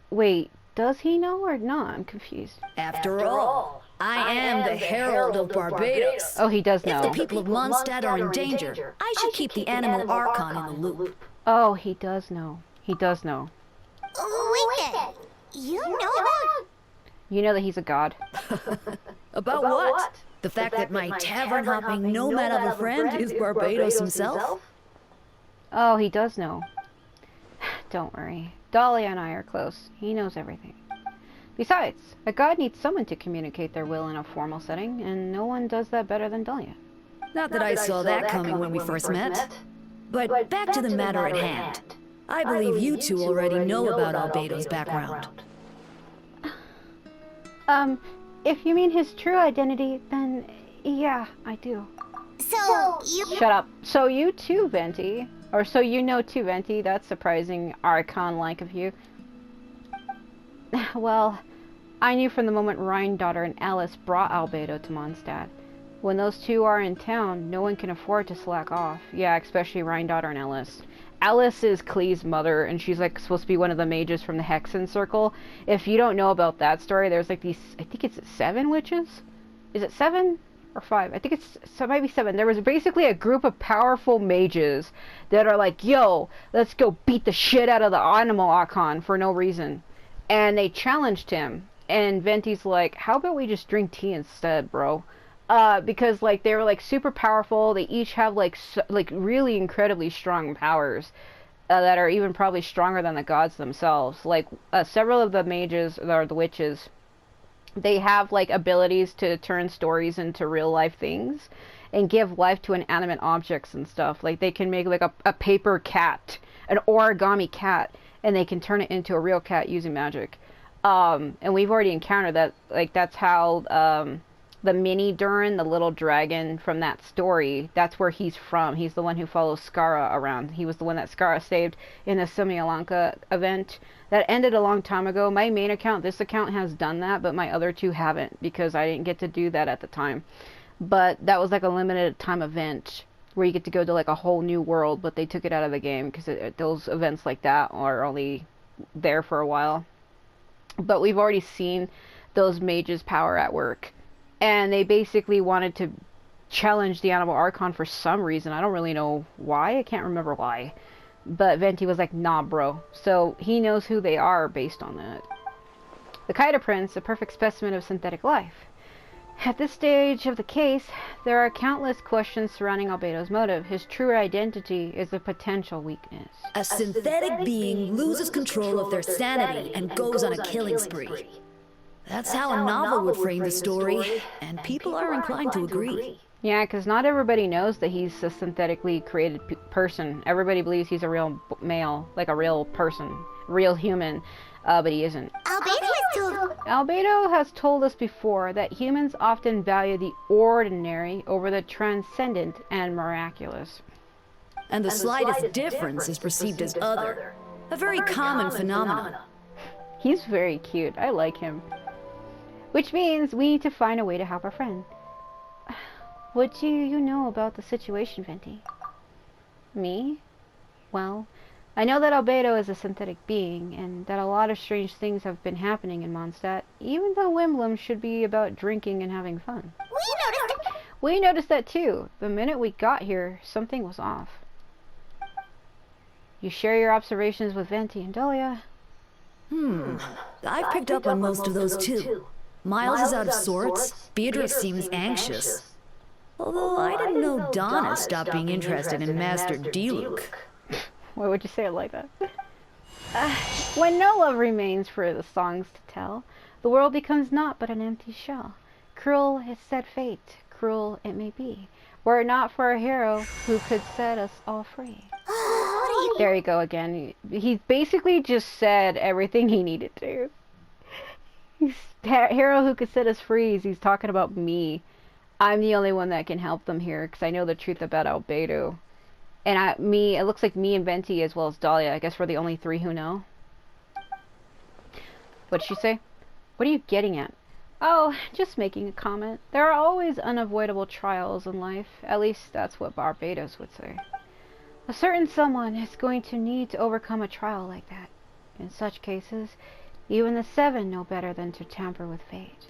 Wait, does he know or not? I'm confused. After all, I am the Herald of Barbados. Oh, he does know. If the people of Mondstadt are in danger, I should keep the Animal Archon in the loop. Oh, he does know. He does know. Wait then, you know that? You know that he's a god. About what? The fact that my tavern-hopping nomad of a friend is Barbados himself? Oh, he does know. Don't worry. Dahlia and I are close. He knows everything. Besides, a god needs someone to communicate their will in a formal setting, and no one does that better than Dahlia. Not that I saw that coming when we first met. But back to the matter at hand. I believe you two already know about Albedo's background. If you mean his true identity, then yeah, I do. So, you... Shut up. So you too, Venti. Or so you know too, Venti. That's surprising, Archon-like of you. Well, I knew from the moment Rhine-daughter and Alice brought Albedo to Mondstadt. When those two are in town, no one can afford to slack off. Yeah, especially Rhine-daughter and Alice. Alice is Klee's mother, and she's like supposed to be one of the mages from the Hexen Circle. If you don't know about that story, there's like these, I think it's 7 witches? Is it 7 or 5? I think it might be 7. There was basically a group of powerful mages that are like, yo, let's go beat the shit out of the Animal Archon for no reason. And they challenged him, and Venti's like, how about we just drink tea instead, bro? Because like they were like super powerful. They each have like really incredibly strong powers that are even probably stronger than the gods themselves. Like several of the mages or the witches, they have like abilities to turn stories into real life things and give life to inanimate objects and stuff. Like they can make like a paper cat, an origami cat, and they can turn it into a real cat using magic. And we've already encountered that. Like that's how the mini Durin, the little dragon from that story, that's where he's from. He's the one who follows Skara around. He was the one that Skara saved in the Semyalanka event. That ended a long time ago. My main account, this account, has done that, but my other two haven't, because I didn't get to do that at the time. But that was like a limited time event where you get to go to like a whole new world, but they took it out of the game because those events like that are only there for a while. But we've already seen those mages' power at work. And they basically wanted to challenge the Animal Archon for some reason. I don't really know why. I can't remember why. But Venti was like, nah, bro. So he knows who they are based on that. The Kaida Prince, a perfect specimen of synthetic life. At this stage of the case, there are countless questions surrounding Albedo's motive. His true identity is a potential weakness. A synthetic being loses control of their sanity and goes on a killing spree. That's how a novel would frame the story, and people are inclined to agree. Yeah, because not everybody knows that he's a synthetically created person. Everybody believes he's a real male, like a real person, real human, but he isn't. Albedo has told us before that humans often value the ordinary over the transcendent and miraculous. And the slightest difference is perceived as other. A very common phenomenon. He's very cute. I like him. Which means we need to find a way to help our friend. What do you know about the situation, Venti? Me? Well, I know that Albedo is a synthetic being, and that a lot of strange things have been happening in Mondstadt, even though Wimblum should be about drinking and having fun. We noticed that too. The minute we got here, something was off. You share your observations with Venti and Dahlia? I've picked up on most of those too. Miles is out of sorts. Beatrice seems anxious. Although I didn't know Donna stopped being interested in Master Diluc. Why would you say it like that? When no love remains for the songs to tell, the world becomes naught but an empty shell. Cruel is said fate, cruel it may be, were it not for a hero who could set us all free. There you go again. He basically just said everything he needed to. He's hero who could set us free. He's talking about me. I'm the only one that can help them here because I know the truth about Albedo. And it looks like me and Venti as well as Dahlia. I guess we're the only three who know. What'd she say? What are you getting at? Oh, just making a comment. There are always unavoidable trials in life. At least that's what Barbados would say. A certain someone is going to need to overcome a trial like that. In such cases, even the Seven know better than to tamper with fate.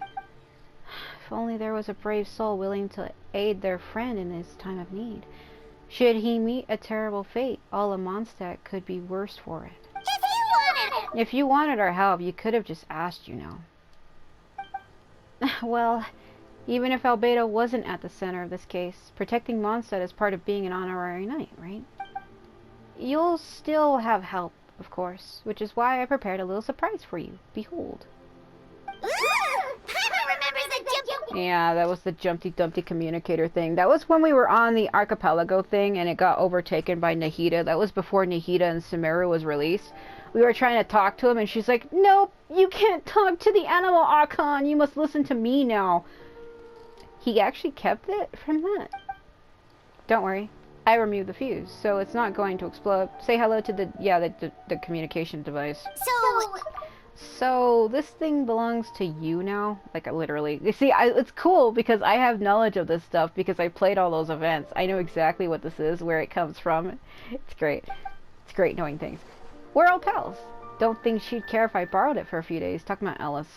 If only there was a brave soul willing to aid their friend in his time of need. Should he meet a terrible fate, all of Mondstadt could be worse for it. If you wanted our help, you could have just asked, you know. Well, even if Albedo wasn't at the center of this case, protecting Mondstadt is part of being an honorary knight, right? You'll still have help, of course, which is why I prepared a little surprise for you. Behold. Yeah, that was the Jumpty Dumpty communicator thing. That was when we were on the archipelago thing and it got overtaken by Nahida. That was before Nahida and Sumeru was released. We were trying to talk to him and she's like, nope, you can't talk to the animal Archon. You must listen to me now. He actually kept it from that. Don't worry. I removed the fuse, so it's not going to explode. Say hello to the communication device. So this thing belongs to you now? Like, literally. You see, it's cool because I have knowledge of this stuff because I played all those events. I know exactly what this is, where it comes from. It's great. It's great knowing things. We're all pals. Don't think she'd care if I borrowed it for a few days. Talking about Ellis.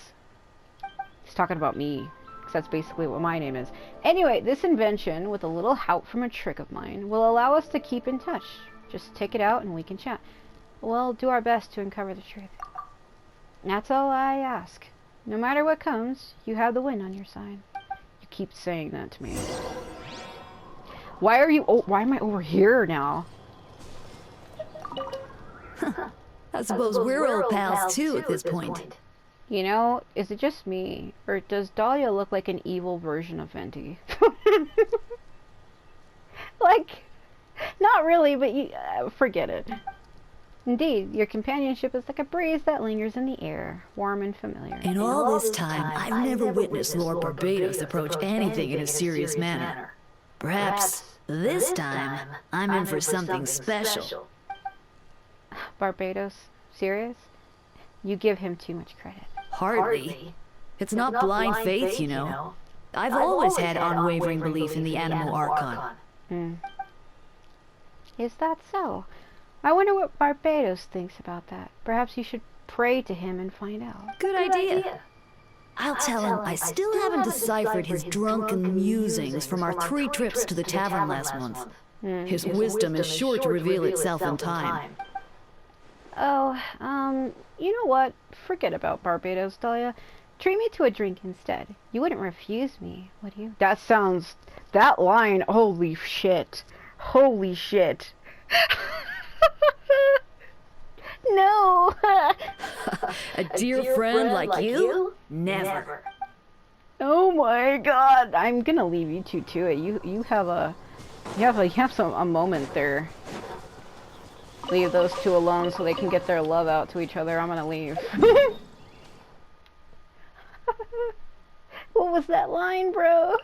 He's talking about me. Because that's basically what my name is. Anyway, this invention, with a little help from a trick of mine, will allow us to keep in touch. Just take it out and we can chat. We'll do our best to uncover the truth. That's all I ask. No matter what comes, you have the win on your side. You keep saying that to me. Why are you... Oh, why am I over here now? I suppose we're old pals too at this point. You know, is it just me? Or does Dahlia look like an evil version of Venti? Like, not really, but you, forget it. Indeed, your companionship is like a breeze that lingers in the air, warm and familiar. In all this time, I've never witnessed Lord Barbados approach anything in a serious manner. Perhaps this time, I'm in for something special. Barbados? Serious? You give him too much credit. Hardly. It's not blind faith, you know. I've always had unwavering belief in the animal Archon. Is that so? I wonder what Barbados thinks about that. Perhaps you should pray to him and find out. Good idea. I'll tell him I still haven't deciphered his drunken musings from our 3 trips to the tavern last month. His wisdom is sure to reveal itself in time. Oh, you know what? Forget about Barbados, Dahlia. Treat me to a drink instead. You wouldn't refuse me, would you? That line, holy shit. Holy shit. No! A dear friend like you? Never. Oh my god. I'm gonna leave you two to it. You have a moment there. Leave those two alone so they can get their love out to each other. I'm gonna leave. What was that line, bro?